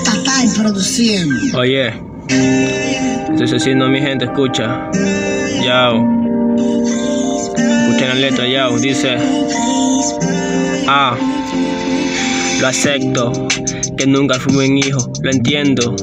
Tatay produciendo. Oye, estoy haciendo mi gente, escucha. Yao. Escuchen la letra, yao. Dice: lo acepto, que nunca fui buen hijo, lo entiendo.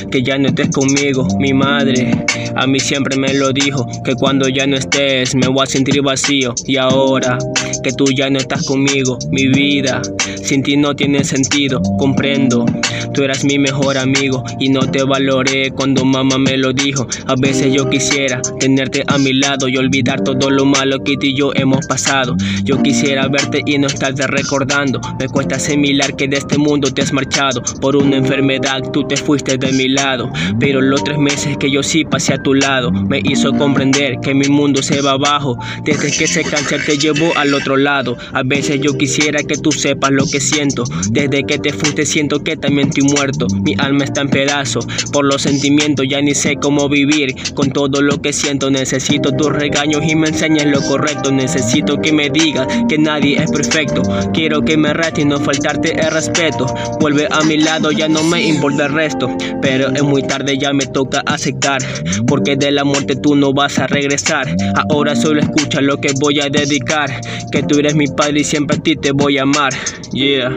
Que ya no estés conmigo, mi madre a mí siempre me lo dijo, que cuando ya no estés me voy a sentir vacío. Y ahora que tú ya no estás conmigo, mi vida sin ti no tiene sentido, comprendo. Tú eras mi mejor amigo y no te valoré cuando mamá me lo dijo. A veces yo quisiera tenerte a mi lado y olvidar todo lo malo que tú y yo hemos pasado. Yo quisiera verte y no estarte recordando. Me cuesta asimilar que de este mundo te has marchado. Por una enfermedad tú te fuiste de mi lado, pero los 3 meses que yo sí pasé a tu lado me hizo comprender que mi mundo se va abajo desde que ese cáncer te llevó al otro lado. A veces yo quisiera que tú sepas lo que siento. Desde que te fuiste siento que también estoy muerto. Mi alma está en pedazos por los sentimientos. Ya ni sé cómo vivir con todo lo que siento. Necesito tus regaños y me enseñes lo correcto. Necesito que me digas que nadie es perfecto. Quiero que me retes y no faltarte el respeto. Vuelve a mi lado, ya no me importa el resto. Pero es muy tarde, ya me toca aceptar, porque de la muerte tú no vas a regresar. Ahora solo escucha lo que voy a dedicar, que tú eres mi padre y siempre a ti te voy a amar. Yeah.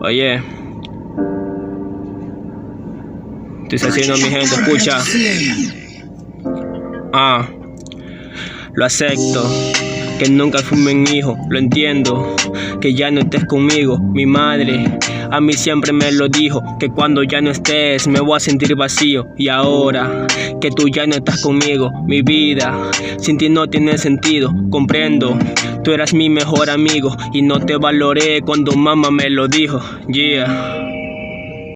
Oye, estoy haciendo mi gente, escucha. Lo acepto, que nunca fui un hijo, lo entiendo. Que ya no estés conmigo, mi madre a mí siempre me lo dijo, que cuando ya no estés me voy a sentir vacío. Y ahora que tú ya no estás conmigo, mi vida sin ti no tiene sentido, comprendo. Tú eras mi mejor amigo y no te valoré cuando mamá me lo dijo. Yeah.